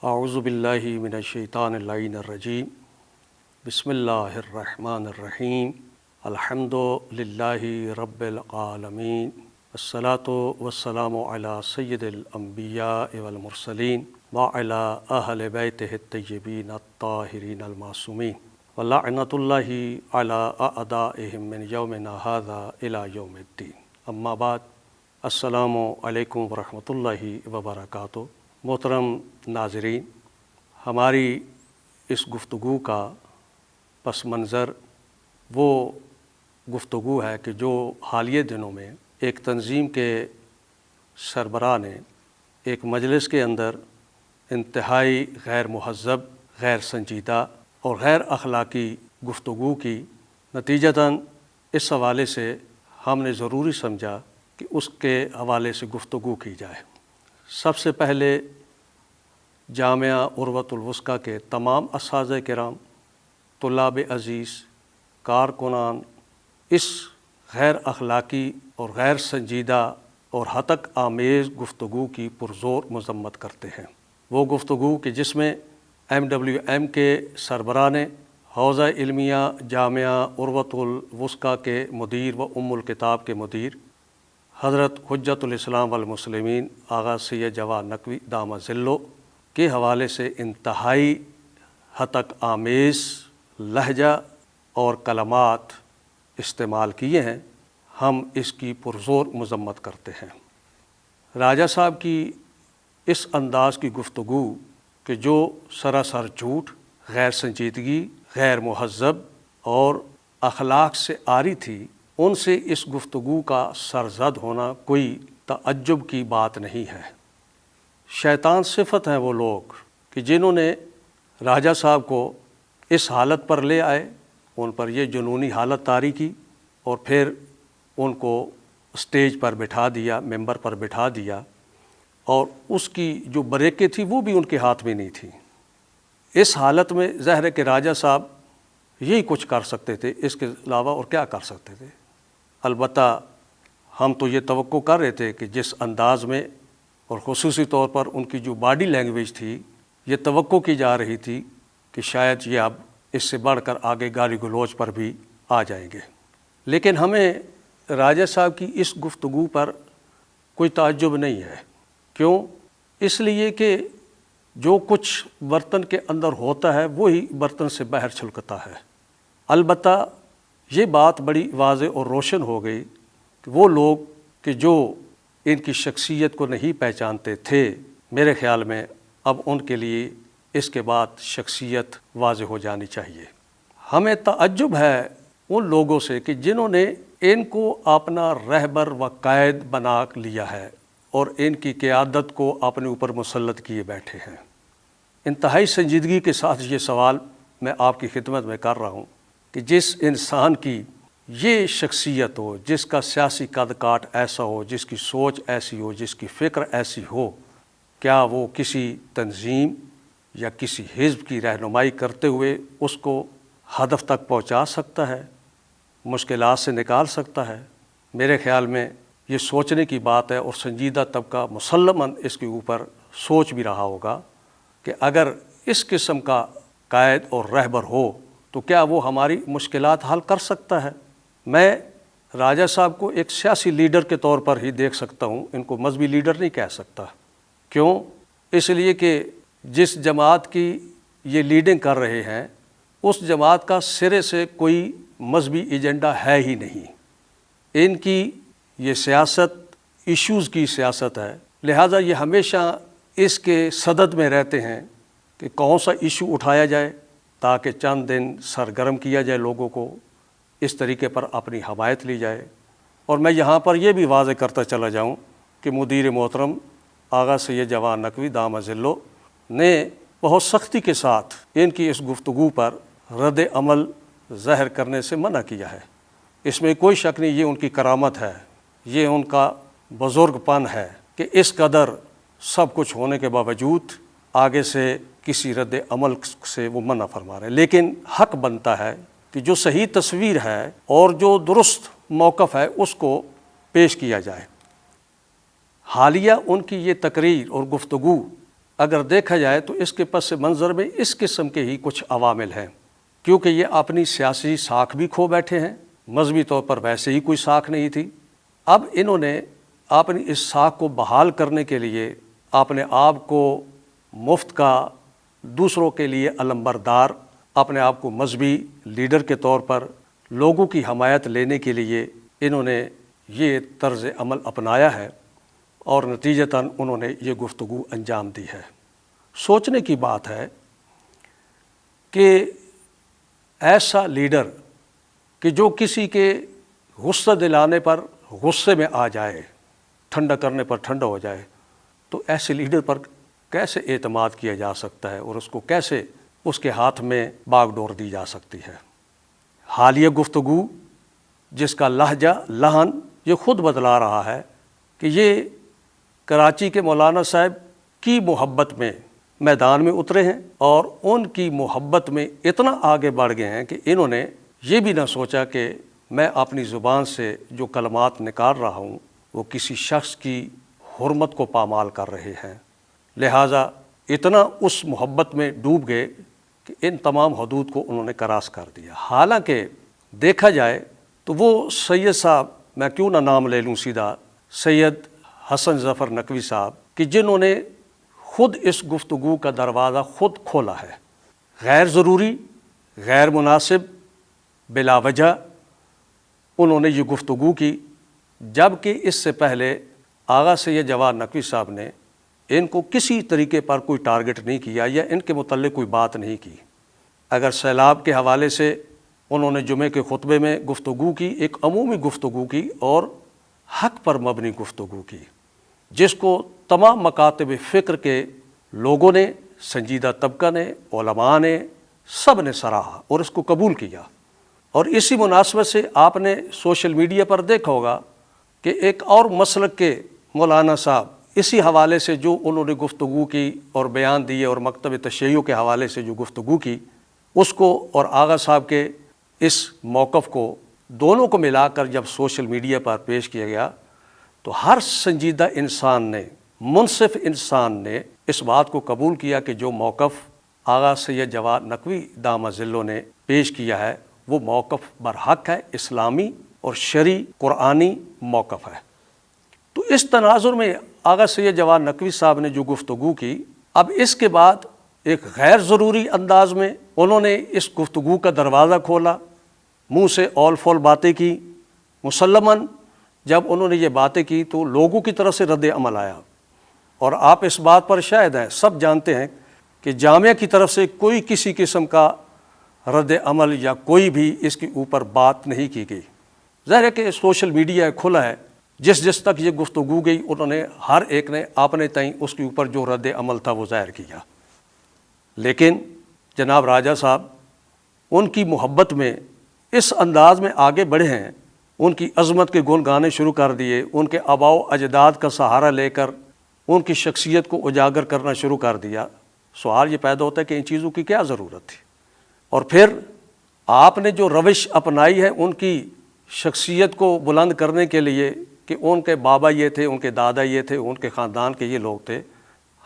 اعوذ باللہ من الشیطان اللعین الرجیم بسم اللہ الرحمن الرحیم الحمد للہ رب العالمین الصلاۃ والسلام علی سید الانبیاء والمرسلین وعلی اہل بیتہ الطیبین الطاہرین المعصومین ولعنۃ اللہ علی اعدائہم من یومنا ھذا الی یوم الدین. اما بعد، السلام علیکم ورحمۃ اللہ وبرکاتہ. محترم ناظرین، ہماری اس گفتگو کا پس منظر وہ گفتگو ہے کہ جو حالیہ دنوں میں ایک تنظیم کے سربراہ نے ایک مجلس کے اندر انتہائی غیر مہذب، غیر سنجیدہ اور غیر اخلاقی گفتگو کی. نتیجتاً اس حوالے سے ہم نے ضروری سمجھا کہ اس کے حوالے سے گفتگو کی جائے. سب سے پہلے جامعہ عروۃ الوثقیٰ کے تمام اساتذہ کرام، طلاب عزیز، کارکنان اس غیر اخلاقی اور غیر سنجیدہ اور ہتک آمیز گفتگو کی پرزور مذمت کرتے ہیں. وہ گفتگو کہ جس میں MWM کے سربراہ نے حوزہ علمیہ جامعہ عروۃ الوثقیٰ کے مدیر و الکتاب کے مدیر حضرت حجت الاسلام والمسلمین آغا سید جواد نقوی دامہ ذلہ کے حوالے سے انتہائی ہتک آمیز لہجہ اور کلمات استعمال کیے ہیں. ہم اس کی پرزور مذمت کرتے ہیں. راجہ صاحب کی اس انداز کی گفتگو کہ جو سراسر جھوٹ، غیر سنجیدگی، غیر مہذب اور اخلاق سے عاری تھی، ان سے اس گفتگو کا سرزد ہونا کوئی تعجب کی بات نہیں ہے. شیطان صفت ہیں وہ لوگ کہ جنہوں نے راجہ صاحب کو اس حالت پر لے آئے، ان پر یہ جنونی حالت طاری کی اور پھر ان کو اسٹیج پر بٹھا دیا، ممبر پر بٹھا دیا، اور اس کی جو بریکیں تھیں وہ بھی ان کے ہاتھ میں نہیں تھیں. اس حالت میں ظاہر ہے کہ راجہ صاحب یہی کچھ کر سکتے تھے، اس کے علاوہ اور کیا کر سکتے تھے. البتہ ہم تو یہ توقع کر رہے تھے کہ جس انداز میں اور خصوصی طور پر ان کی جو باڈی لینگویج تھی، یہ توقع کی جا رہی تھی کہ شاید یہ اب اس سے بڑھ کر آگے گالی گلوچ پر بھی آ جائیں گے. لیکن ہمیں راجہ صاحب کی اس گفتگو پر کوئی تعجب نہیں ہے. کیوں؟ اس لیے کہ جو کچھ برتن کے اندر ہوتا ہے وہی برتن سے باہر چھلکتا ہے. البتہ یہ بات بڑی واضح اور روشن ہو گئی کہ وہ لوگ کہ جو ان کی شخصیت کو نہیں پہچانتے تھے، میرے خیال میں اب ان کے لیے اس کے بعد شخصیت واضح ہو جانی چاہیے. ہمیں تعجب ہے ان لوگوں سے کہ جنہوں نے ان کو اپنا رہبر و قائد بنا لیا ہے اور ان کی قیادت کو اپنے اوپر مسلط کیے بیٹھے ہیں. انتہائی سنجیدگی کے ساتھ یہ سوال میں آپ کی خدمت میں کر رہا ہوں کہ جس انسان کی یہ شخصیت ہو، جس کا سیاسی قد کاٹ ایسا ہو، جس کی سوچ ایسی ہو، جس کی فکر ایسی ہو، کیا وہ کسی تنظیم یا کسی حزب کی رہنمائی کرتے ہوئے اس کو ہدف تک پہنچا سکتا ہے، مشکلات سے نکال سکتا ہے؟ میرے خیال میں یہ سوچنے کی بات ہے، اور سنجیدہ طبقہ مسلماً اس کے اوپر سوچ بھی رہا ہوگا کہ اگر اس قسم کا قائد اور رہبر ہو تو کیا وہ ہماری مشکلات حل کر سکتا ہے؟ میں راجہ صاحب کو ایک سیاسی لیڈر کے طور پر ہی دیکھ سکتا ہوں، ان کو مذہبی لیڈر نہیں کہہ سکتا. کیوں؟ اس لیے کہ جس جماعت کی یہ لیڈنگ کر رہے ہیں اس جماعت کا سرے سے کوئی مذہبی ایجنڈا ہے ہی نہیں. ان کی یہ سیاست ایشوز کی سیاست ہے، لہٰذا یہ ہمیشہ اس کے صدد میں رہتے ہیں کہ کون سا ایشو اٹھایا جائے تاکہ چند دن سرگرم کیا جائے، لوگوں کو اس طریقے پر اپنی حمایت لی جائے. اور میں یہاں پر یہ بھی واضح کرتا چلا جاؤں کہ مدیر محترم آغا سید جواد نقوی دامہ ذلہ نے بہت سختی کے ساتھ ان کی اس گفتگو پر رد عمل ظاہر کرنے سے منع کیا ہے. اس میں کوئی شک نہیں، یہ ان کی کرامت ہے، یہ ان کا بزرگ پن ہے کہ اس قدر سب کچھ ہونے کے باوجود آگے سے کسی رد عمل سے وہ منع فرما رہے ہیں. لیکن حق بنتا ہے کہ جو صحیح تصویر ہے اور جو درست موقف ہے اس کو پیش کیا جائے. حالیہ ان کی یہ تقریر اور گفتگو اگر دیکھا جائے تو اس کے پس منظر میں اس قسم کے ہی کچھ عوامل ہیں، کیونکہ یہ اپنی سیاسی ساکھ بھی کھو بیٹھے ہیں، مذہبی طور پر ویسے ہی کوئی ساکھ نہیں تھی۔ اب انہوں نے اپنی اس ساکھ کو بحال کرنے کے لیے اپنے آپ کو مفت کا، دوسروں کے لیے علمبردار، اپنے آپ کو مذہبی لیڈر کے طور پر لوگوں کی حمایت لینے کے لیے انہوں نے یہ طرز عمل اپنایا ہے، اور نتیجتاً انہوں نے یہ گفتگو انجام دی ہے۔ سوچنے کی بات ہے کہ ایسا لیڈر کہ جو کسی کے غصہ دلانے پر غصے میں آ جائے، ٹھنڈا کرنے پر ٹھنڈا ہو جائے، تو ایسے لیڈر پر کیسے اعتماد کیا جا سکتا ہے، اور اس کو کیسے اس کے ہاتھ میں باغ ڈور دی جا سکتی ہے۔ حالیہ گفتگو جس کا لہجہ، لہن یہ خود بتلا رہا ہے کہ یہ کراچی کے مولانا صاحب کی محبت میں میدان میں اترے ہیں، اور ان کی محبت میں اتنا آگے بڑھ گئے ہیں کہ انہوں نے یہ بھی نہ سوچا کہ میں اپنی زبان سے جو کلمات نکال رہا ہوں وہ کسی شخص کی حرمت کو پامال کر رہے ہیں، لہٰذا اتنا اس محبت میں ڈوب گئے کہ ان تمام حدود کو انہوں نے کراس کر دیا۔ حالانکہ دیکھا جائے تو وہ سید صاحب، میں کیوں نہ نام لے لوں سیدھا، سید حسن ظفر نقوی صاحب، کہ جنہوں نے خود اس گفتگو کا دروازہ خود کھولا ہے، غیر ضروری، غیر مناسب، بلا وجہ انہوں نے یہ گفتگو کی، جبکہ اس سے پہلے آغا سید جواد نقوی صاحب نے ان کو کسی طریقے پر کوئی ٹارگٹ نہیں کیا یا ان کے متعلق کوئی بات نہیں کی۔ اگر سیلاب کے حوالے سے انہوں نے جمعے کے خطبے میں گفتگو کی، ایک عمومی گفتگو کی اور حق پر مبنی گفتگو کی، جس کو تمام مکاتب فکر کے لوگوں نے، سنجیدہ طبقہ نے، علماء نے، سب نے سراہا اور اس کو قبول کیا۔ اور اسی مناسبت سے آپ نے سوشل میڈیا پر دیکھا ہوگا کہ ایک اور مسلک کے مولانا صاحب اسی حوالے سے جو انہوں نے گفتگو کی اور بیان دیے، اور مکتب تشیع کے حوالے سے جو گفتگو کی، اس کو اور آغا صاحب کے اس موقف کو، دونوں کو ملا کر جب سوشل میڈیا پر پیش کیا گیا تو ہر سنجیدہ انسان نے، منصف انسان نے اس بات کو قبول کیا کہ جو موقف آغا سید جواد نقوی دامہ ذلہ نے پیش کیا ہے وہ موقف برحق ہے، اسلامی اور شرعی قرآنی موقف ہے۔ تو اس تناظر میں آغا سید جواد نقوی صاحب نے جو گفتگو کی، اب اس کے بعد ایک غیر ضروری انداز میں انہوں نے اس گفتگو کا دروازہ کھولا، منہ سے اول فول باتیں کی۔ مسلماً جب انہوں نے یہ باتیں کی تو لوگوں کی طرف سے رد عمل آیا، اور آپ اس بات پر شاہد ہیں، سب جانتے ہیں کہ جامعہ کی طرف سے کوئی کسی قسم کا رد عمل یا کوئی بھی اس کے اوپر بات نہیں کی گئی۔ ظاہر ہے کہ سوشل میڈیا کھلا ہے، جس تک یہ گفتگو گئی انہوں نے ہر ایک نے اپنے تئیں اس کے اوپر جو رد عمل تھا وہ ظاہر کیا، لیکن جناب راجہ صاحب ان کی محبت میں اس انداز میں آگے بڑھے ہیں، ان کی عظمت کے گن گانے شروع کر دیے، ان کے آباء و اجداد کا سہارا لے کر ان کی شخصیت کو اجاگر کرنا شروع کر دیا۔ سوال یہ پیدا ہوتا ہے کہ ان چیزوں کی کیا ضرورت تھی؟ اور پھر آپ نے جو روش اپنائی ہے ان کی شخصیت کو بلند کرنے کے لیے کہ ان کے بابا یہ تھے، ان کے دادا یہ تھے، ان کے خاندان کے یہ لوگ تھے،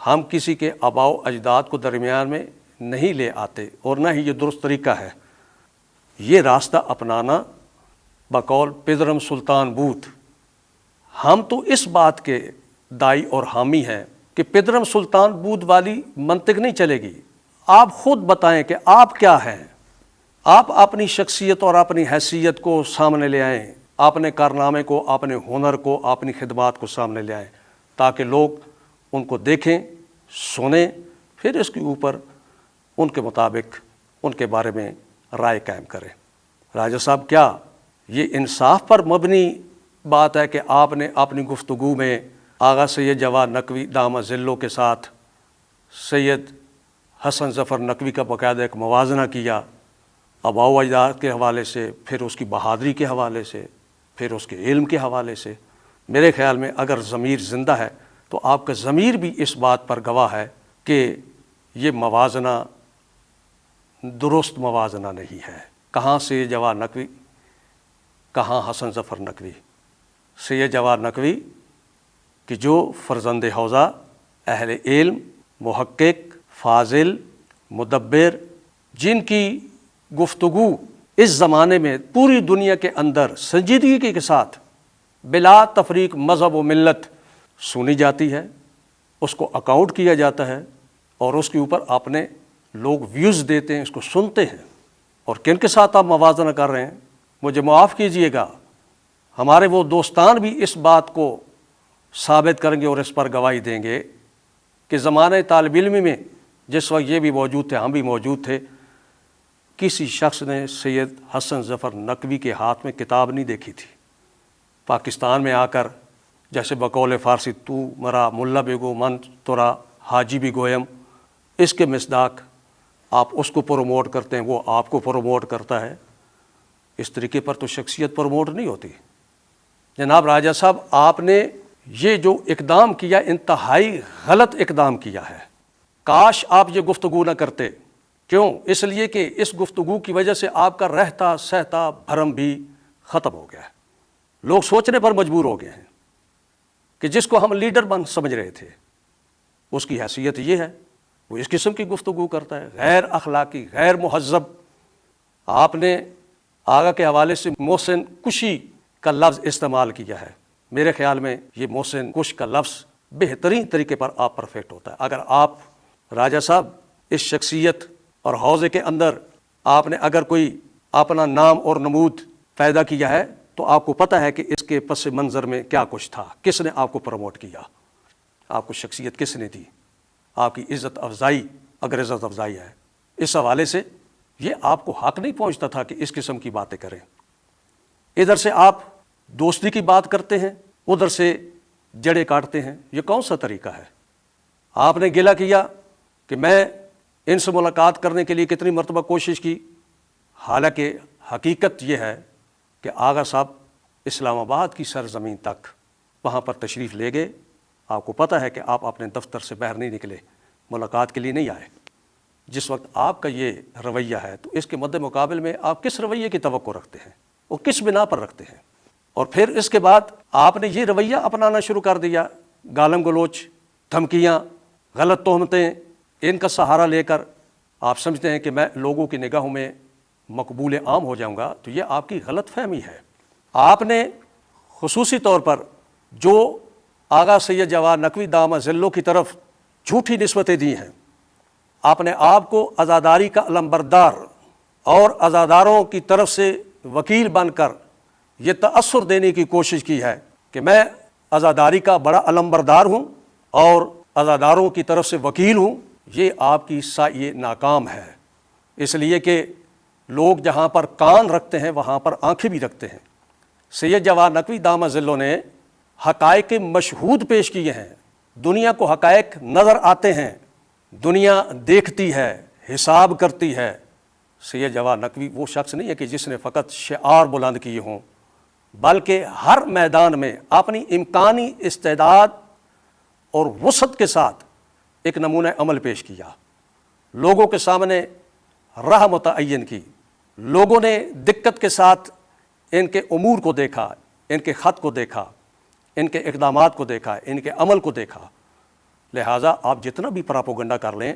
ہم کسی کے آباء و اجداد کو درمیان میں نہیں لے آتے، اور نہ ہی یہ درست طریقہ ہے۔ یہ راستہ اپنانا بقول پدرم سلطان بوت، ہم تو اس بات کے دائی اور حامی ہیں کہ پدرم سلطان بوت والی منطق نہیں چلے گی۔ آپ خود بتائیں کہ آپ کیا ہیں، آپ اپنی شخصیت اور اپنی حیثیت کو سامنے لے آئیں، اپنے کارنامے کو، اپنے ہنر کو، اپنی خدمات کو سامنے لے آئیں، تاکہ لوگ ان کو دیکھیں، سنیں، پھر اس کے اوپر ان کے مطابق ان کے بارے میں رائے قائم کریں۔ راجہ صاحب کیا یہ انصاف پر مبنی بات ہے کہ آپ نے اپنی گفتگو میں آغا سید جواد نقوی دامہ ذلہ کے ساتھ سید حسن ظفر نقوی کا باقاعدہ ایک موازنہ کیا، آباء و اجداد کے حوالے سے، پھر اس کی بہادری کے حوالے سے، پھر اس کے علم کے حوالے سے؟ میرے خیال میں اگر ضمیر زندہ ہے تو آپ کا ضمیر بھی اس بات پر گواہ ہے کہ یہ موازنہ درست موازنہ نہیں ہے۔ کہاں سید جواد نقوی، کہاں حسن ظفر نقوی؟ سید جواد نقوی کہ جو فرزند حوزہ، اہل علم، محقق، فاضل، مدبر، جن کی گفتگو اس زمانے میں پوری دنیا کے اندر سنجیدگی کے ساتھ بلا تفریق مذہب و ملت سنی جاتی ہے، اس کو اکاؤنٹ کیا جاتا ہے اور اس کے اوپر اپنے لوگ ویوز دیتے ہیں، اس کو سنتے ہیں۔ اور کن کے ساتھ آپ موازنہ کر رہے ہیں؟ مجھے معاف کیجئے گا، ہمارے وہ دوستان بھی اس بات کو ثابت کریں گے اور اس پر گواہی دیں گے کہ زمانہ طالب علم میں جس وقت یہ بھی موجود تھے، ہم بھی موجود تھے، کسی شخص نے سید حسن ظفر نقوی کے ہاتھ میں کتاب نہیں دیکھی تھی۔ پاکستان میں آ کر جیسے بقول فارسی تو مرا ملا بگو من تورا حاجی بھی گویم، اس کے مصداق آپ اس کو پروموٹ کرتے ہیں، وہ آپ کو پروموٹ کرتا ہے۔ اس طریقے پر تو شخصیت پروموٹ نہیں ہوتی۔ جناب راجہ صاحب، آپ نے یہ جو اقدام کیا انتہائی غلط اقدام کیا ہے۔ کاش آپ یہ گفتگو نہ کرتے۔ کیوں؟ اس لیے کہ اس گفتگو کی وجہ سے آپ کا رہتا سہتا بھرم بھی ختم ہو گیا ہے۔ لوگ سوچنے پر مجبور ہو گئے ہیں کہ جس کو ہم لیڈر بن سمجھ رہے تھے اس کی حیثیت یہ ہے، وہ اس قسم کی گفتگو کرتا ہے، غیر اخلاقی، غیر مہذب۔ آپ نے آگا کے حوالے سے محسن کشی کا لفظ استعمال کیا ہے۔ میرے خیال میں یہ محسن کش کا لفظ بہترین طریقے پر آپ پرفیکٹ ہوتا ہے۔ اگر آپ راجہ صاحب اس شخصیت اور حوضے کے اندر آپ نے اگر کوئی اپنا نام اور نمود پیدا کیا ہے تو آپ کو پتہ ہے کہ اس کے پس منظر میں کیا کچھ تھا، کس نے آپ کو پروموٹ کیا، آپ کو شخصیت کس نے دی، آپ کی عزت افزائی اگر عزت افزائی ہے۔ اس حوالے سے یہ آپ کو حق نہیں پہنچتا تھا کہ اس قسم کی باتیں کریں۔ ادھر سے آپ دوستی کی بات کرتے ہیں، ادھر سے جڑیں کاٹتے ہیں، یہ کون سا طریقہ ہے؟ آپ نے گلہ کیا کہ میں ان سے ملاقات کرنے کے لیے کتنی مرتبہ کوشش کی، حالانکہ حقیقت یہ ہے کہ آغا صاحب اسلام آباد کی سرزمین تک وہاں پر تشریف لے گئے۔ آپ کو پتہ ہے کہ آپ اپنے دفتر سے باہر نہیں نکلے، ملاقات کے لیے نہیں آئے۔ جس وقت آپ کا یہ رویہ ہے تو اس کے مد مقابل میں آپ کس رویے کی توقع رکھتے ہیں اور کس بنا پر رکھتے ہیں؟ اور پھر اس کے بعد آپ نے یہ رویہ اپنانا شروع کر دیا، گالم گلوچ، دھمکیاں، غلط تہمتیں، ان کا سہارا لے کر آپ سمجھتے ہیں کہ میں لوگوں کی نگاہوں میں مقبول عام ہو جاؤں گا۔ تو یہ آپ کی غلط فہمی ہے۔ آپ نے خصوصی طور پر جو آغا سید جواد نقوی دامہ ذلوں کی طرف جھوٹی نسبتیں دی ہیں، اپنے آپ کو عزاداری کا علمبردار اور عزاداروں کی طرف سے وکیل بن کر یہ تأثر دینے کی کوشش کی ہے کہ میں عزاداری کا بڑا علمبردار ہوں اور عزاداروں کی طرف سے وکیل ہوں۔ یہ آپ کی سعی ناکام ہے، اس لیے کہ لوگ جہاں پر کان رکھتے ہیں وہاں پر آنکھیں بھی رکھتے ہیں۔ سید جواد نقوی دامہ ذلوں نے حقائق مشہود پیش کیے ہیں، دنیا کو حقائق نظر آتے ہیں، دنیا دیکھتی ہے، حساب کرتی ہے۔ سید جواد نقوی وہ شخص نہیں ہے کہ جس نے فقط شعار بلند کیے ہوں، بلکہ ہر میدان میں اپنی امکانی استعداد اور وسعت کے ساتھ ایک نمونہ عمل پیش کیا، لوگوں کے سامنے راہ متعین کی، لوگوں نے دقت کے ساتھ ان کے امور کو دیکھا، ان کے خط کو دیکھا، ان کے اقدامات کو دیکھا، ان کے عمل کو دیکھا۔ لہٰذا آپ جتنا بھی پراپوگنڈا کر لیں،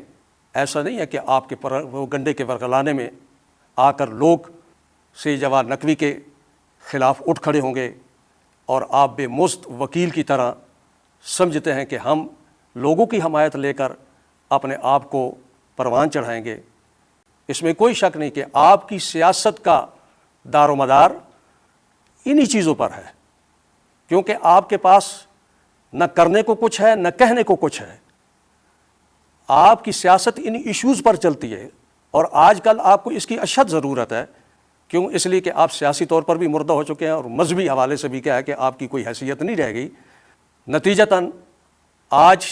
ایسا نہیں ہے کہ آپ کے پراپوگنڈے کے ورگلانے میں آ کر لوگ سید جواد نقوی کے خلاف اٹھ کھڑے ہوں گے اور آپ بے مست وکیل کی طرح سمجھتے ہیں کہ ہم لوگوں کی حمایت لے کر اپنے آپ کو پروان چڑھائیں گے۔ اس میں کوئی شک نہیں کہ آپ کی سیاست کا دار و مدار انہی چیزوں پر ہے، کیونکہ آپ کے پاس نہ کرنے کو کچھ ہے نہ کہنے کو کچھ ہے۔ آپ کی سیاست ان ایشوز پر چلتی ہے اور آج کل آپ کو اس کی اشد ضرورت ہے۔ کیوں؟ اس لیے کہ آپ سیاسی طور پر بھی مردہ ہو چکے ہیں اور مذہبی حوالے سے بھی کیا ہے کہ آپ کی کوئی حیثیت نہیں رہ گئی۔ نتیجتاً آج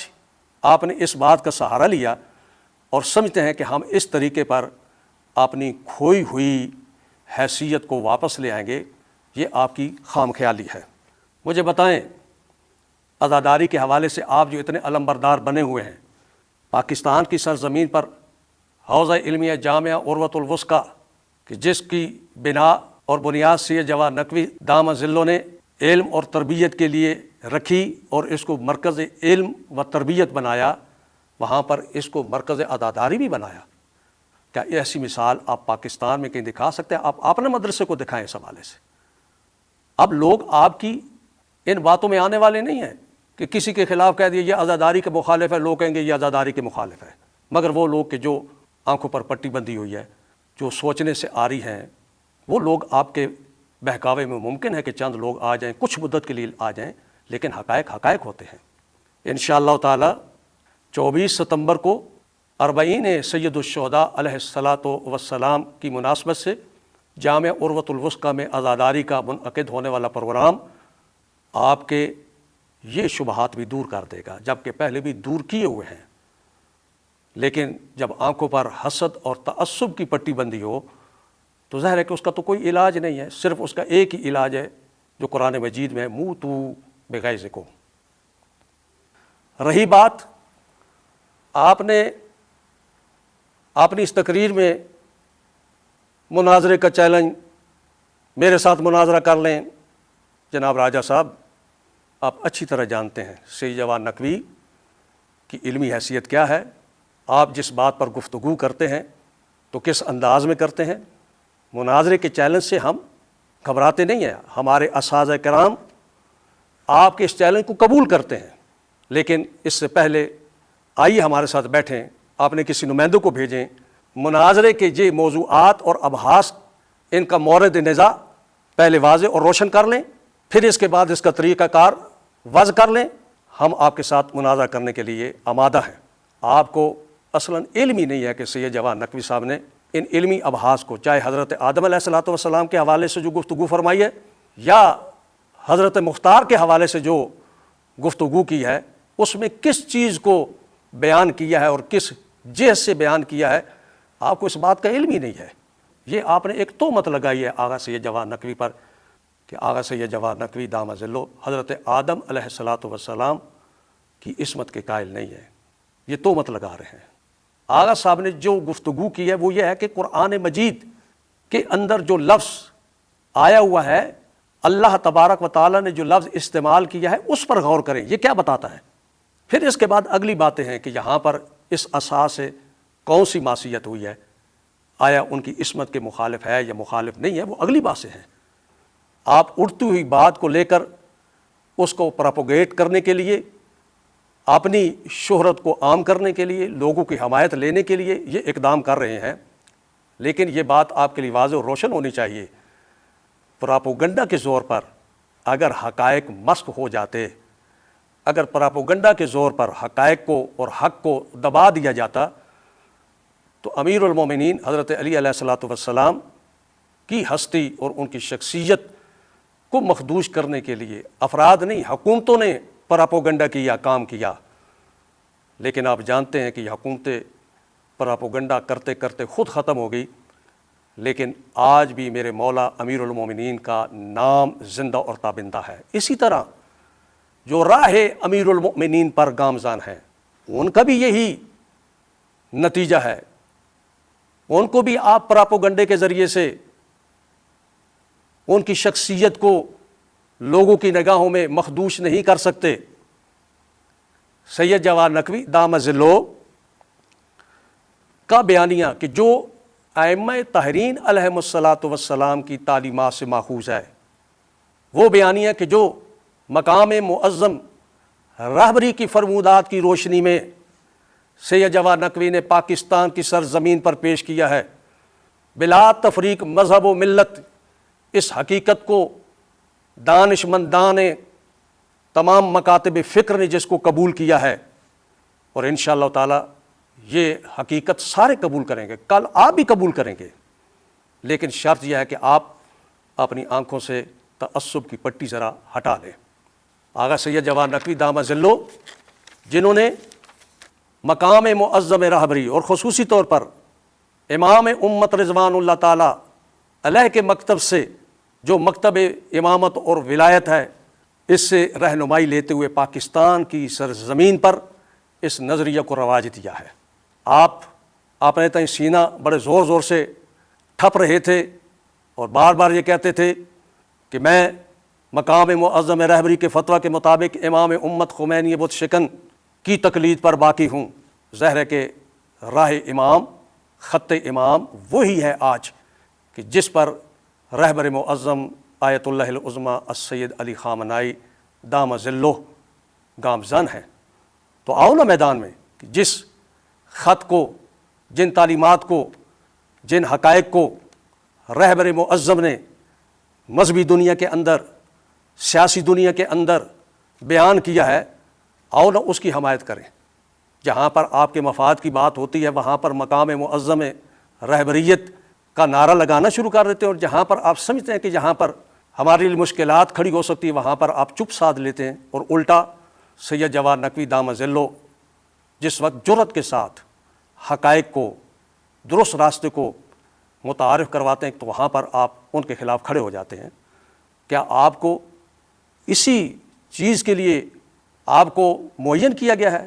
آپ نے اس بات کا سہارا لیا اور سمجھتے ہیں کہ ہم اس طریقے پر اپنی کھوئی ہوئی حیثیت کو واپس لے آئیں گے۔ یہ آپ کی خام خیالی ہے۔ مجھے بتائیں، عزاداری کے حوالے سے آپ جو اتنے علمبردار بنے ہوئے ہیں، پاکستان کی سرزمین پر حوزہ علمیہ جامعہ عروۃ الوثقیٰ کہ جس کی بنا اور بنیاد سید جواد نقوی دامہ ذلوں نے علم اور تربیت کے لیے رکھی اور اس کو مرکز علم و تربیت بنایا، وہاں پر اس کو مرکز عزاداری بھی بنایا۔ کیا ایسی مثال آپ پاکستان میں کہیں دکھا سکتے ہیں؟ آپ اپنے مدرسے کو دکھائیں اس حوالے سے۔ اب لوگ آپ کی ان باتوں میں آنے والے نہیں ہیں کہ کسی کے خلاف کہہ دیے یہ عزاداری کے مخالف ہے، لوگ کہیں گے یہ عزاداری کے مخالف ہے، مگر وہ لوگ کہ جو آنکھوں پر پٹی بندھی ہوئی ہے، جو سوچنے سے آری ہیں، وہ لوگ آپ کے بہکاوے میں ممکن ہے کہ چند لوگ آ جائیں، کچھ مدت کے لیے آ جائیں، لیکن حقائق حقائق ہوتے ہیں۔ انشاءاللہ تعالی 24 ستمبر کو 40 سید الشہداء علیہ الصلاۃ والسلام کی مناسبت سے جامع عروۃ الوثقیٰ میں عزاداری کا منعقد ہونے والا پروگرام آپ کے یہ شبہات بھی دور کر دے گا، جبکہ پہلے بھی دور کیے ہوئے ہیں۔ لیکن جب آنکھوں پر حسد اور تعصب کی پٹی بندی ہو تو ظاہر ہے کہ اس کا تو کوئی علاج نہیں ہے، صرف اس کا ایک ہی علاج ہے جو قرآن مجید میں موتوا بغیظکم۔ رہی بات آپ نے اپنی اس تقریر میں مناظرے کا چیلنج، میرے ساتھ مناظرہ کر لیں، جناب راجہ صاحب آپ اچھی طرح جانتے ہیں سید جواد نقوی کی علمی حیثیت کیا ہے، آپ جس بات پر گفتگو کرتے ہیں تو کس انداز میں کرتے ہیں۔ مناظرے کے چیلنج سے ہم گھبراتے نہیں ہیں، ہمارے اساتذہ کرام آپ کے اس چیلنج کو قبول کرتے ہیں، لیکن اس سے پہلے آئیے ہمارے ساتھ بیٹھیں، آپ نے کسی نمائندوں کو بھیجیں، مناظرے کے یہ موضوعات اور ابحاث ان کا مورد نزاع پہلے واضح اور روشن کر لیں، پھر اس کے بعد اس کا طریقہ کار وضع کر لیں۔ ہم آپ کے ساتھ مناظرہ کرنے کے لیے آمادہ ہیں۔ آپ کو اصلاً علم ہی نہیں ہے کہ سید جواد نقوی صاحب نے ان علمی ابحاث کو، چاہے حضرت آدم علیہ الصلوۃ والسلام کے حوالے سے جو گفتگو فرمائی ہے یا حضرت مختار کے حوالے سے جو گفتگو کی ہے، اس میں کس چیز کو بیان کیا ہے اور کس جہت سے بیان کیا ہے، آپ کو اس بات کا علم ہی نہیں ہے۔ یہ آپ نے ایک تہمت لگائی ہے آغا سید جواد نقوی پر کہ آغا سید جواد نقوی دامہ ذلہ حضرت آدم علیہ الصلوۃ والسلام کی عصمت کے قائل نہیں ہے، یہ تہمت لگا رہے ہیں۔ آغا صاحب نے جو گفتگو کی ہے وہ یہ ہے کہ قرآن مجید کے اندر جو لفظ آیا ہوا ہے، اللہ تبارک و تعالیٰ نے جو لفظ استعمال کیا ہے اس پر غور کریں، یہ کیا بتاتا ہے۔ پھر اس کے بعد اگلی باتیں ہیں کہ یہاں پر اس اساس سے کون سی معصیت ہوئی ہے، آیا ان کی عصمت کے مخالف ہے یا مخالف نہیں ہے، وہ اگلی باتیں ہیں۔ آپ اڑتی ہوئی بات کو لے کر اس کو پراپوگیٹ کرنے کے لیے، اپنی شہرت کو عام کرنے کے لیے، لوگوں کی حمایت لینے کے لیے یہ اقدام کر رہے ہیں، لیکن یہ بات آپ کے لیے واضح اور روشن ہونی چاہیے۔ پراپوگنڈا کے زور پر اگر حقائق مسخ ہو جاتے، اگر پراپوگنڈا کے زور پر حقائق کو اور حق کو دبا دیا جاتا تو امیر المومنین حضرت علی علیہ الصلوۃ والسلام کی ہستی اور ان کی شخصیت کو مخدوش کرنے کے لیے افراد نہیں، حکومتوں نے پراپوگنڈا کیا، کام کیا۔ لیکن آپ جانتے ہیں کہ یہ حکومتیں پراپوگنڈا کرتے کرتے خود ختم ہو گئی، لیکن آج بھی میرے مولا امیر المومنین کا نام زندہ اور تابندہ ہے۔ اسی طرح جو راہ امیر المؤمنین پر گامزن ہیں ان کا بھی یہی نتیجہ ہے، ان کو بھی آپ پراپوگنڈے کے ذریعے سے ان کی شخصیت کو لوگوں کی نگاہوں میں مخدوش نہیں کر سکتے۔ سید جواد نقوی دامہ ذلہ کا بیانیہ کہ جو ائمہ طاہرین علیہم الصلاۃ والسلام کی تعلیمات سے ماخوذ ہے، وہ بیانیہ کہ جو مقام معظم رہبری کی فرمودات کی روشنی میں سید جواد نقوی نے پاکستان کی سرزمین پر پیش کیا ہے، بلا تفریق مذہب و ملت، اس حقیقت کو دانش مندان تمام مکاتب فکر نے جس کو قبول کیا ہے، اور انشاءاللہ تعالی یہ حقیقت سارے قبول کریں گے، کل آپ بھی قبول کریں گے، لیکن شرط یہ ہے کہ آپ اپنی آنکھوں سے تعصب کی پٹی ذرا ہٹا لیں۔ آغا سید جواد نقوی دامہ ذلہ جنہوں نے مقام معظم رہبری اور خصوصی طور پر امام امت رضوان اللہ تعالی علیہ کے مکتب سے جو مکتب امامت اور ولایت ہے، اس سے رہنمائی لیتے ہوئے پاکستان کی سرزمین پر اس نظریہ کو رواج دیا ہے۔ آپ اپنے تئیں سینہ بڑے زور زور سے ٹھپ رہے تھے اور بار بار یہ کہتے تھے کہ میں مقام معظم رہبری کے فتویٰ کے مطابق امام امت خمینی بت شکن کی تقلید پر باقی ہوں۔ ظاہر ہے کہ راہ امام، خط امام وہی ہے آج کہ جس پر رہبر معظم آیت اللہ العظمیٰ السید علی خامنائی دام ظلہ گامزن ہے۔ تو آؤ نا میدان میں کہ جس خط کو، جن تعلیمات کو، جن حقائق کو رہبر معظم نے مذہبی دنیا کے اندر، سیاسی دنیا کے اندر بیان کیا ہے، آؤ نا اس کی حمایت کریں۔ جہاں پر آپ کے مفاد کی بات ہوتی ہے وہاں پر مقام معظم رہبریت کا نعرہ لگانا شروع کر دیتے ہیں، اور جہاں پر آپ سمجھتے ہیں کہ جہاں پر ہمارے لیے مشکلات کھڑی ہو سکتی ہے وہاں پر آپ چپ سادھ لیتے ہیں، اور الٹا سید جواد نقوی دامہ ظلہ جس وقت جرأت کے ساتھ حقائق کو، درست راستے کو متعارف کرواتے ہیں تو وہاں پر آپ ان کے خلاف کھڑے ہو جاتے ہیں۔ کیا آپ کو اسی چیز کے لیے آپ کو معین کیا گیا ہے؟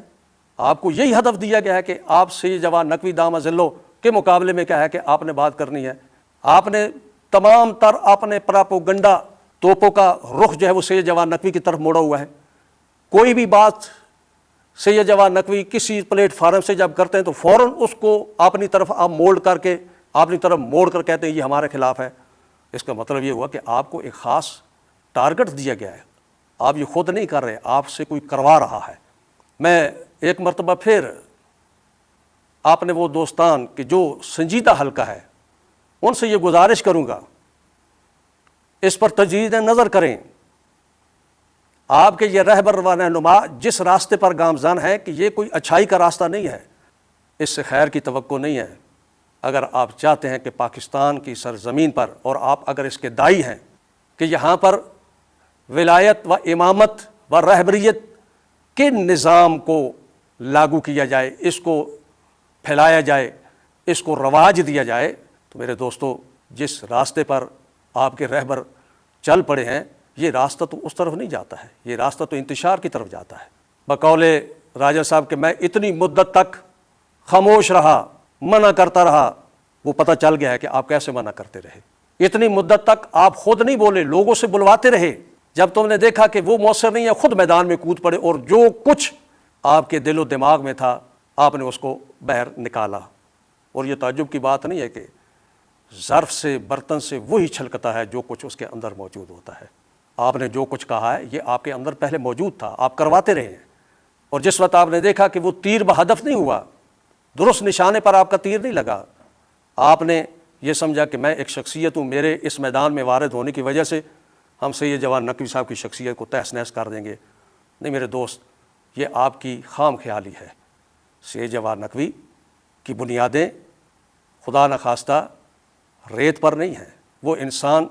آپ کو یہی ہدف دیا گیا ہے کہ آپ سید جواد نقوی دامہ ظلہ کے مقابلے میں کیا ہے کہ آپ نے بات کرنی ہے؟ آپ نے تمام تر اپنے پراپوگنڈا توپوں کا رخ جو ہے وہ سید جواد نقوی کی طرف موڑا ہوا ہے۔ کوئی بھی بات سید جواد نقوی کسی پلیٹ فارم سے جب کرتے ہیں تو فوراً اس کو اپنی طرف آپ مولڈ کر کے، اپنی طرف موڑ کر کہتے ہیں یہ ہمارے خلاف ہے۔ اس کا مطلب یہ ہوا کہ آپ کو ایک خاص ٹارگٹ دیا گیا ہے، آپ یہ خود نہیں کر رہے، آپ سے کوئی کروا رہا ہے۔ میں ایک مرتبہ پھر آپ نے وہ دوستان کہ جو سنجیدہ حلقہ ہے ان سے یہ گزارش کروں گا اس پر تجدید نظر کریں۔ آپ کے یہ رہبر و رہنما جس راستے پر گامزن ہے کہ یہ کوئی اچھائی کا راستہ نہیں ہے، اس سے خیر کی توقع نہیں ہے۔ اگر آپ چاہتے ہیں کہ پاکستان کی سرزمین پر، اور آپ اگر اس کے داعی ہیں کہ یہاں پر ولایت و امامت و رہبریت کے نظام کو لاگو کیا جائے، اس کو پھیلایا جائے، اس کو رواج دیا جائے، تو میرے دوستو جس راستے پر آپ کے رہبر چل پڑے ہیں یہ راستہ تو اس طرف نہیں جاتا ہے، یہ راستہ تو انتشار کی طرف جاتا ہے۔ بقول راجہ صاحب کہ میں اتنی مدت تک خاموش رہا، منع کرتا رہا، وہ پتہ چل گیا ہے کہ آپ کیسے منع کرتے رہے۔ اتنی مدت تک آپ خود نہیں بولے، لوگوں سے بلواتے رہے، جب تم نے دیکھا کہ وہ مؤثر نہیں ہے خود میدان میں کود پڑے، اور جو کچھ آپ کے دل و دماغ میں تھا آپ نے اس کو باہر نکالا۔ اور یہ تعجب کی بات نہیں ہے کہ ظرف سے، برتن سے وہی چھلکتا ہے جو کچھ اس کے اندر موجود ہوتا ہے۔ آپ نے جو کچھ کہا ہے یہ آپ کے اندر پہلے موجود تھا، آپ کرواتے رہے ہیں، اور جس وقت آپ نے دیکھا کہ وہ تیر بہدف نہیں ہوا، درست نشانے پر آپ کا تیر نہیں لگا، آپ نے یہ سمجھا کہ میں ایک شخصیت ہوں، میرے اس میدان میں وارد ہونے کی وجہ سے ہم سید جواد نقوی صاحب کی شخصیت کو تہس نہس کر دیں گے۔ نہیں میرے دوست، یہ آپ کی خام خیالی ہے۔ سید جواد نقوی کی بنیادیں خدا نخواستہ ریت پر نہیں ہیں۔ وہ انسان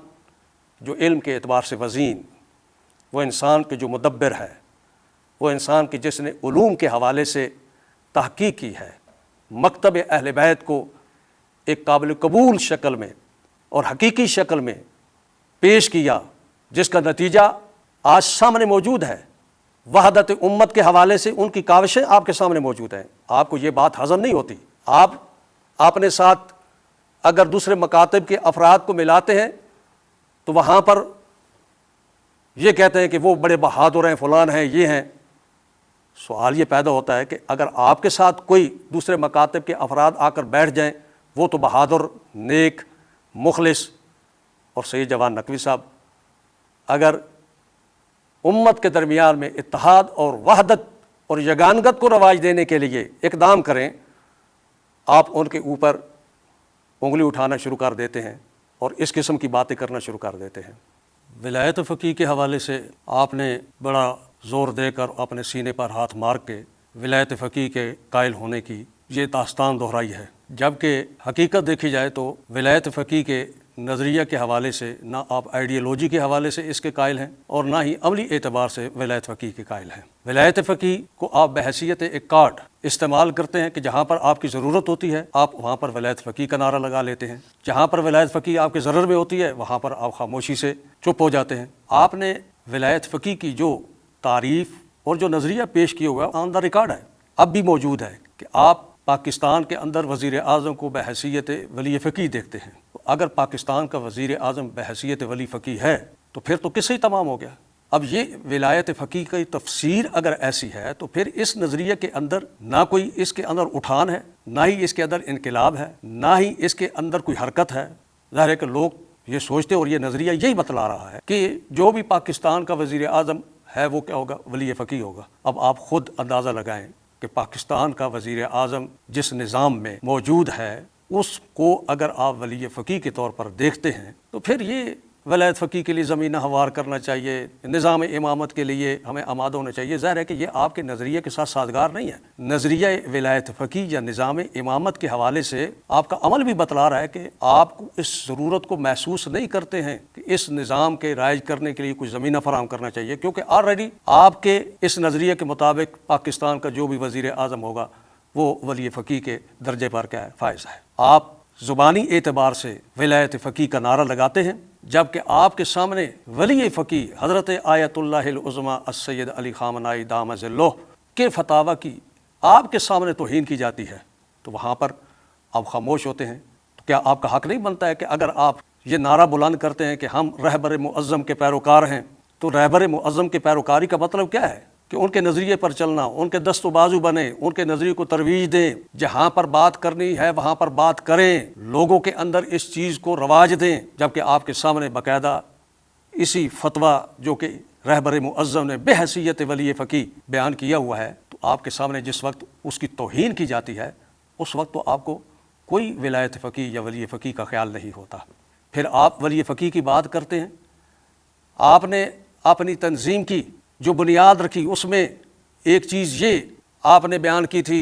جو علم کے اعتبار سے وزین، وہ انسان کے جو مدبر ہے، وہ انسان کے جس نے علوم کے حوالے سے تحقیق کی ہے، مکتب اہل بیت کو ایک قابل قبول شکل میں اور حقیقی شکل میں پیش کیا، جس کا نتیجہ آج سامنے موجود ہے۔ وحدت امت کے حوالے سے ان کی کاوشیں آپ کے سامنے موجود ہیں۔ آپ کو یہ بات ہضم نہیں ہوتی۔ آپ اپنے ساتھ اگر دوسرے مکاتب کے افراد کو ملاتے ہیں تو وہاں پر یہ کہتے ہیں کہ وہ بڑے بہادر ہیں، فلان ہیں، یہ ہیں۔ سوال یہ پیدا ہوتا ہے کہ اگر آپ کے ساتھ کوئی دوسرے مکاتب کے افراد آ کر بیٹھ جائیں، وہ تو بہادر، نیک، مخلص، اور سید جواد نقوی صاحب اگر امت کے درمیان میں اتحاد اور وحدت اور یگانگت کو رواج دینے کے لیے اقدام کریں، آپ ان کے اوپر انگلی اٹھانا شروع کر دیتے ہیں اور اس قسم کی باتیں کرنا شروع کر دیتے ہیں۔ ولایت فقیہ کے حوالے سے آپ نے بڑا زور دے کر اپنے سینے پر ہاتھ مار کے ولایت فقیہ کے قائل ہونے کی یہ داستان دہرائی ہے، جبکہ حقیقت دیکھی جائے تو ولایت فقیہ کے نظریہ کے حوالے سے نہ آپ آئیڈیالوجی کے حوالے سے اس کے قائل ہیں اور نہ ہی عملی اعتبار سے ولایت فقیہ کے قائل ہیں۔ ولایت فقیہ کو آپ بحیثیت ایک کارڈ استعمال کرتے ہیں کہ جہاں پر آپ کی ضرورت ہوتی ہے آپ وہاں پر ولایت فقیہ کا نعرہ لگا لیتے ہیں، جہاں پر ولایت فقیہ آپ کے ضرر میں ہوتی ہے وہاں پر آپ خاموشی سے چپ ہو جاتے ہیں۔ آپ نے ولایت فقیہ کی جو تعریف اور جو نظریہ پیش کیا ہوا ہے آن دا ریکارڈ ہے، اب بھی موجود ہے کہ آپ پاکستان کے اندر وزیر اعظم کو بحیثیت ولی فقیہ دیکھتے ہیں۔ اگر پاکستان کا وزیر اعظم بحیثیت ولی فقیہ ہے تو پھر تو قصہ ہی تمام ہو گیا۔ اب یہ ولایت فقیہ کی تفسیر اگر ایسی ہے تو پھر اس نظریے کے اندر نہ کوئی اس کے اندر اٹھان ہے، نہ ہی اس کے اندر انقلاب ہے، نہ ہی اس کے اندر کوئی حرکت ہے۔ ظاہر ہے کہ لوگ یہ سوچتے اور یہ نظریہ یہی بتلا رہا ہے کہ جو بھی پاکستان کا وزیر اعظم ہے وہ کیا ہوگا؟ ولی فقیہ ہوگا۔ اب آپ خود اندازہ لگائیں کہ پاکستان کا وزیر اعظم جس نظام میں موجود ہے اس کو اگر آپ ولی فقیہ کے طور پر دیکھتے ہیں تو پھر یہ ولایت فقیہ کے لیے زمین ہموار کرنا چاہیے، نظام امامت کے لیے ہمیں آمادہ ہونا چاہیے۔ ظاہر ہے کہ یہ آپ کے نظریے کے ساتھ سازگار نہیں ہے۔ نظریہ ولایت فقیہ یا نظام امامت کے حوالے سے آپ کا عمل بھی بتلا رہا ہے کہ آپ کو اس ضرورت کو محسوس نہیں کرتے ہیں کہ اس نظام کے رائج کرنے کے لیے کچھ زمینہ فراہم کرنا چاہیے، کیونکہ آلریڈی آپ کے اس نظریے کے مطابق پاکستان کا جو بھی وزیر اعظم ہوگا وہ ولی فقیہ کے درجے پر کیا ہے؟ فائز ہے۔ آپ زبانی اعتبار سے ولایت فقیہ کا نعرہ لگاتے ہیں، جبکہ آپ کے سامنے ولی فقیہ حضرت آیت اللہ العظمی السید علی خامنائی دام ظلہ کے فتاوی کی آپ کے سامنے توہین کی جاتی ہے، تو وہاں پر آپ خاموش ہوتے ہیں۔ تو کیا آپ کا حق نہیں بنتا ہے کہ اگر آپ یہ نعرہ بلند کرتے ہیں کہ ہم رہبر معظم کے پیروکار ہیں، تو رہبر معظم کے پیروکاری کا مطلب کیا ہے؟ کہ ان کے نظریے پر چلنا، ان کے دست و بازو بنے، ان کے نظریے کو ترویج دیں، جہاں پر بات کرنی ہے وہاں پر بات کریں، لوگوں کے اندر اس چیز کو رواج دیں، جبکہ آپ کے سامنے باقاعدہ اسی فتویٰ جو کہ رہبر معظم نے بحیثیت ولی فقیہ بیان کیا ہوا ہے، تو آپ کے سامنے جس وقت اس کی توہین کی جاتی ہے اس وقت تو آپ کو کوئی ولایت فقیہ یا ولی فقیہ کا خیال نہیں ہوتا۔ پھر آپ ولی فقیہ کی بات کرتے ہیں۔ آپ نے اپنی تنظیم کی جو بنیاد رکھی اس میں ایک چیز یہ آپ نے بیان کی تھی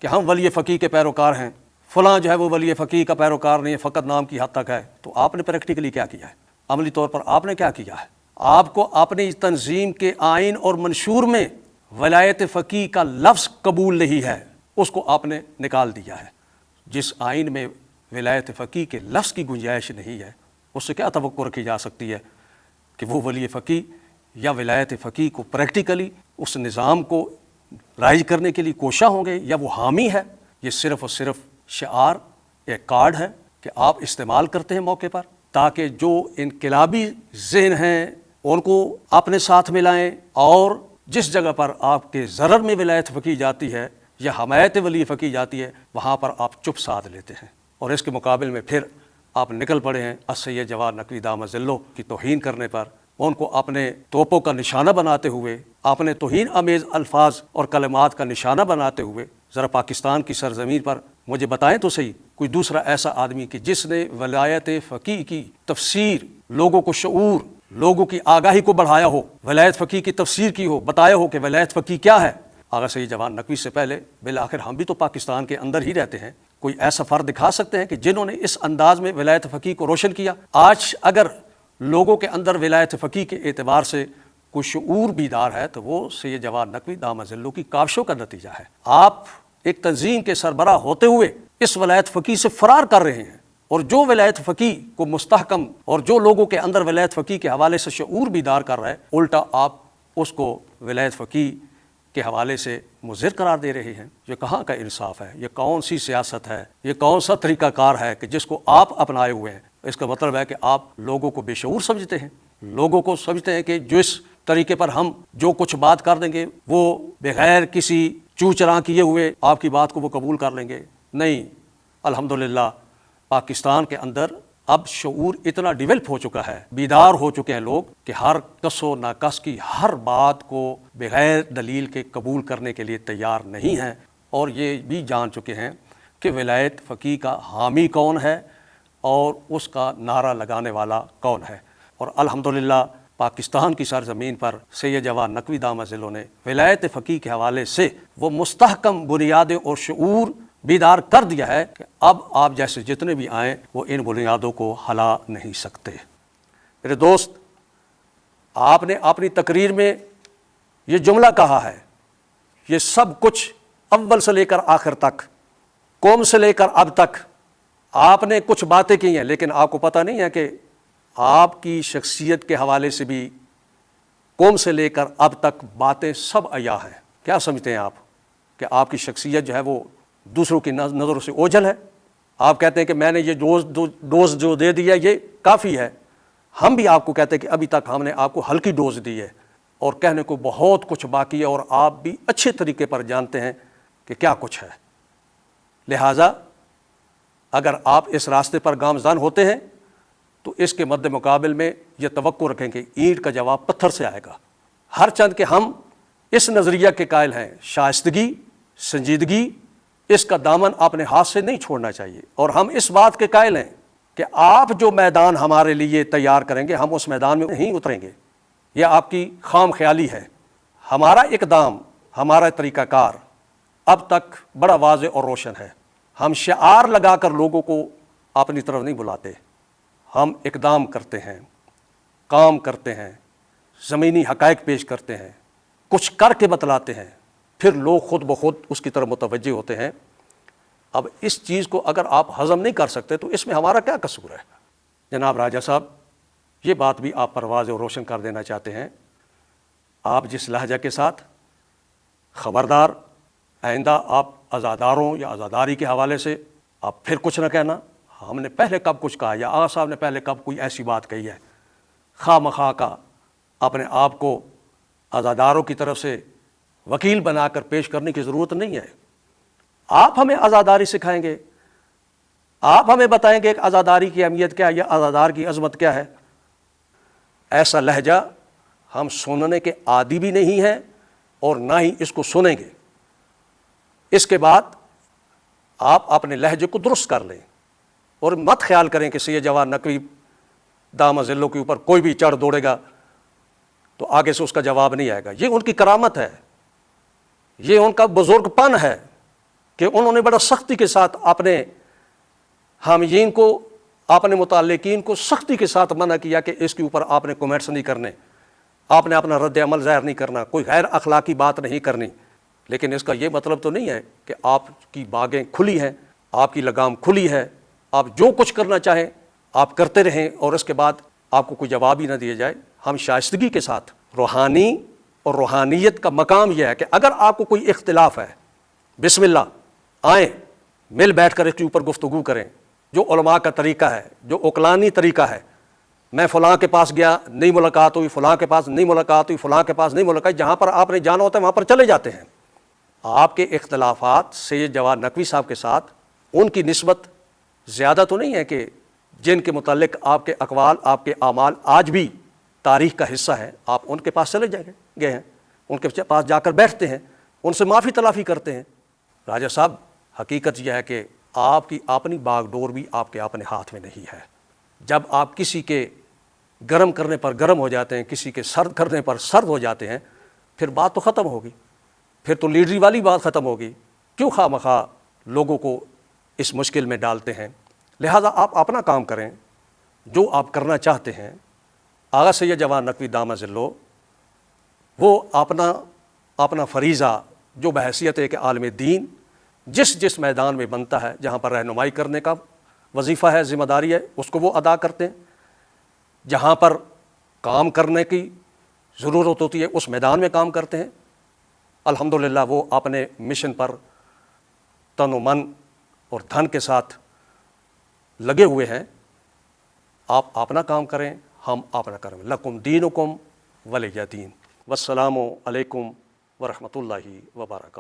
کہ ہم ولی فقیہ کے پیروکار ہیں، فلاں جو ہے وہ ولی فقیہ کا پیروکار نہیں ہے، فقط نام کی حد تک ہے۔ تو آپ نے پریکٹیکلی کیا کیا ہے؟ عملی طور پر آپ نے کیا کیا ہے؟ آپ کو اپنی تنظیم کے آئین اور منشور میں ولایت فقیہ کا لفظ قبول نہیں ہے، اس کو آپ نے نکال دیا ہے۔ جس آئین میں ولایت فقیہ کے لفظ کی گنجائش نہیں ہے اس سے کیا توقع رکھی جا سکتی ہے کہ وہ ولی فقیہ یا ولایت فقیہ کو پریکٹیکلی اس نظام کو رائج کرنے کے لیے کوشاں ہوں گے یا وہ حامی ہے؟ یہ صرف اور صرف شعار، ایک کارڈ ہے کہ آپ استعمال کرتے ہیں موقع پر تاکہ جو انقلابی ذہن ہیں ان کو اپنے ساتھ ملائیں، اور جس جگہ پر آپ کے ضرر میں ولایت فقیہ جاتی ہے یا حمایت ولی فقیہ جاتی ہے وہاں پر آپ چپ سادھ لیتے ہیں، اور اس کے مقابل میں پھر آپ نکل پڑے ہیں السید جواد نقوی دامہ ظلہ کی توہین کرنے پر، ان کو اپنے توپوں کا نشانہ بناتے ہوئے، اپنے توہین آمیز الفاظ اور کلمات کا نشانہ بناتے ہوئے۔ ذرا پاکستان کی سرزمین پر مجھے بتائیں تو صحیح کوئی دوسرا ایسا آدمی کہ جس نے ولایت فقیہ کی تفسیر، لوگوں کو شعور، لوگوں کی آگاہی کو بڑھایا ہو، ولایت فقیہ کی تفسیر کی ہو، بتایا ہو کہ ولایت فقیہ کیا ہے۔ آغا سید جواد نقوی سے پہلے بالآخر ہم بھی تو پاکستان کے اندر ہی رہتے ہیں، کوئی ایسا فرد دکھا سکتے ہیں کہ جنہوں نے اس انداز میں ولایت فقیہ کو روشن کیا؟ آج اگر لوگوں کے اندر ولایت فقیہ کے اعتبار سے کوئی شعور بیدار ہے تو وہ سید جواد نقوی دامہ ظلہ کی کاوشوں کا نتیجہ ہے۔ آپ ایک تنظیم کے سربراہ ہوتے ہوئے اس ولایت فقیہ سے فرار کر رہے ہیں، اور جو ولایت فقیہ کو مستحکم اور جو لوگوں کے اندر ولایت فقیہ کے حوالے سے شعور بیدار کر رہا ہے، الٹا آپ اس کو ولایت فقیہ کے حوالے سے مضر قرار دے رہے ہیں۔ یہ کہاں کا انصاف ہے؟ یہ کون سی سیاست ہے؟ یہ کون سا طریقہ کار ہے کہ جس کو آپ اپنائے ہوئے ہیں؟ اس کا مطلب ہے کہ آپ لوگوں کو بے شعور سمجھتے ہیں، لوگوں کو سمجھتے ہیں کہ جس طریقے پر ہم جو کچھ بات کر دیں گے وہ بغیر کسی چو چراں کیے ہوئے آپ کی بات کو وہ قبول کر لیں گے۔ نہیں، الحمدللہ پاکستان کے اندر اب شعور اتنا ڈیولپ ہو چکا ہے، بیدار ہو چکے ہیں لوگ کہ ہر کس و ناکس کی ہر بات کو بغیر دلیل کے قبول کرنے کے لیے تیار نہیں ہیں، اور یہ بھی جان چکے ہیں کہ ولایت فقیہ کا حامی کون ہے اور اس کا نعرہ لگانے والا کون ہے۔ اور الحمدللہ پاکستان کی سرزمین پر سید جواد نقوی دامہ ظلہ نے ولایت فقیہ کے حوالے سے وہ مستحکم بنیادیں اور شعور بیدار کر دیا ہے کہ اب آپ جیسے جتنے بھی آئیں وہ ان بنیادوں کو ہلا نہیں سکتے۔ میرے دوست، آپ نے اپنی تقریر میں یہ جملہ کہا ہے، یہ سب کچھ اول سے لے کر آخر تک، قوم سے لے کر اب تک آپ نے کچھ باتیں کی ہیں، لیکن آپ کو پتہ نہیں ہے کہ آپ کی شخصیت کے حوالے سے بھی قوم سے لے کر اب تک باتیں سب عیاں ہیں۔ کیا سمجھتے ہیں آپ کہ آپ کی شخصیت جو ہے وہ دوسروں کی نظروں سے اوجھل ہے؟ آپ کہتے ہیں کہ میں نے یہ ڈوز جو دے دیا یہ کافی ہے، ہم بھی آپ کو کہتے ہیں کہ ابھی تک ہم نے آپ کو ہلکی ڈوز دی ہے۔ اور کہنے کو بہت کچھ باقی ہے، اور آپ بھی اچھے طریقے پر جانتے ہیں کہ کیا کچھ ہے۔ لہٰذا اگر آپ اس راستے پر گامزن ہوتے ہیں تو اس کے مد مقابل میں یہ توقع رکھیں کہ اینٹ کا جواب پتھر سے آئے گا، ہر چند کہ ہم اس نظریہ کے قائل ہیں شائستگی، سنجیدگی، اس کا دامن اپنے ہاتھ سے نہیں چھوڑنا چاہیے، اور ہم اس بات کے قائل ہیں کہ آپ جو میدان ہمارے لیے تیار کریں گے ہم اس میدان میں نہیں اتریں گے، یہ آپ کی خام خیالی ہے۔ ہمارا اقدام، ہمارا طریقہ کار اب تک بڑا واضح اور روشن ہے۔ ہم شعار لگا کر لوگوں کو اپنی طرف نہیں بلاتے، ہم اقدام کرتے ہیں، کام کرتے ہیں، زمینی حقائق پیش کرتے ہیں، کچھ کر کے بتلاتے ہیں، پھر لوگ خود بخود اس کی طرف متوجہ ہوتے ہیں۔ اب اس چیز کو اگر آپ ہضم نہیں کر سکتے تو اس میں ہمارا کیا قصور ہے؟ جناب راجہ صاحب، یہ بات بھی آپ پر واضح اور روشن کر دینا چاہتے ہیں، آپ جس لہجہ کے ساتھ، خبردار آئندہ آپ عزاداروں یا عزاداری کے حوالے سے آپ پھر کچھ نہ کہنا، ہم نے پہلے کب کچھ کہا یا آغا صاحب نے پہلے کب کوئی ایسی بات کہی ہے۔ خواہ مخواہ کا اپنے آپ کو عزاداروں کی طرف سے وکیل بنا کر پیش کرنے کی ضرورت نہیں ہے۔ آپ ہمیں عزاداری سکھائیں گے، آپ ہمیں بتائیں گے کہ عزاداری کی اہمیت کیا ہے یا عزادار کی عظمت کیا ہے۔ ایسا لہجہ ہم سننے کے عادی بھی نہیں ہیں اور نہ ہی اس کو سنیں گے۔ اس کے بعد آپ اپنے لہجے کو درست کر لیں اور مت خیال کریں کہ سید جواد نقوی دامہ ذلوں کے اوپر کوئی بھی چڑھ دوڑے گا تو آگے سے اس کا جواب نہیں آئے گا۔ یہ ان کی کرامت ہے، یہ ان کا بزرگ پن ہے کہ انہوں نے بڑا سختی کے ساتھ اپنے حامیین کو، اپنے متعلقین کو سختی کے ساتھ منع کیا کہ اس کے اوپر آپ نے کومنٹس نہیں کرنے، آپ نے اپنا رد عمل ظاہر نہیں کرنا، کوئی غیر اخلاقی بات نہیں کرنی۔ لیکن اس کا یہ مطلب تو نہیں ہے کہ آپ کی باغیں کھلی ہیں، آپ کی لگام کھلی ہے، آپ جو کچھ کرنا چاہیں آپ کرتے رہیں اور اس کے بعد آپ کو کوئی جواب ہی نہ دیا جائے۔ ہم شائستگی کے ساتھ، روحانی اور روحانیت کا مقام یہ ہے کہ اگر آپ کو کوئی اختلاف ہے، بسم اللہ آئیں، مل بیٹھ کر اس کے اوپر گفتگو کریں، جو علماء کا طریقہ ہے، جو عقلانی طریقہ ہے۔ میں فلاں کے پاس گیا نہیں ملاقات ہوئی، فلاں کے پاس نہیں ملاقات ہوئی، فلاں کے پاس نہیں ملاقات، جہاں پر آپ نے جانا ہوتا ہے وہاں پر چلے جاتے ہیں۔ آپ کے اختلافات سید جواد نقوی صاحب کے ساتھ ان کی نسبت زیادہ تو نہیں ہے کہ جن کے متعلق آپ کے اقوال، آپ کے اعمال آج بھی تاریخ کا حصہ ہے، آپ ان کے پاس چلے گئے ہیں، ان کے پاس جا کر بیٹھتے ہیں، ان سے معافی تلافی کرتے ہیں۔ راجہ صاحب، حقیقت یہ ہے کہ آپ کی اپنی باغ ڈور بھی آپ کے اپنے ہاتھ میں نہیں ہے۔ جب آپ کسی کے گرم کرنے پر گرم ہو جاتے ہیں، کسی کے سرد کرنے پر سرد ہو جاتے ہیں، پھر بات تو ختم ہوگی، پھر تو لیڈری والی بات ختم ہوگی۔ کیوں خواہ مخواہ لوگوں کو اس مشکل میں ڈالتے ہیں؟ لہٰذا آپ اپنا کام کریں، جو آپ کرنا چاہتے ہیں۔ آغا سید جواد نقوی دامہ ذلو، وہ اپنا فریضہ جو بحیثیت ہے کہ عالم دین جس میدان میں بنتا ہے، جہاں پر رہنمائی کرنے کا وظیفہ ہے، ذمہ داری ہے، اس کو وہ ادا کرتے ہیں۔ جہاں پر کام کرنے کی ضرورت ہوتی ہے اس میدان میں کام کرتے ہیں۔ الحمدللہ وہ اپنے مشن پر تن و من اور دھن کے ساتھ لگے ہوئے ہیں۔ آپ اپنا کام کریں، ہم اپنا کریں۔ لکم دینکم ولی دین۔ والسلام علیکم ورحمۃ اللہ وبرکاتہ۔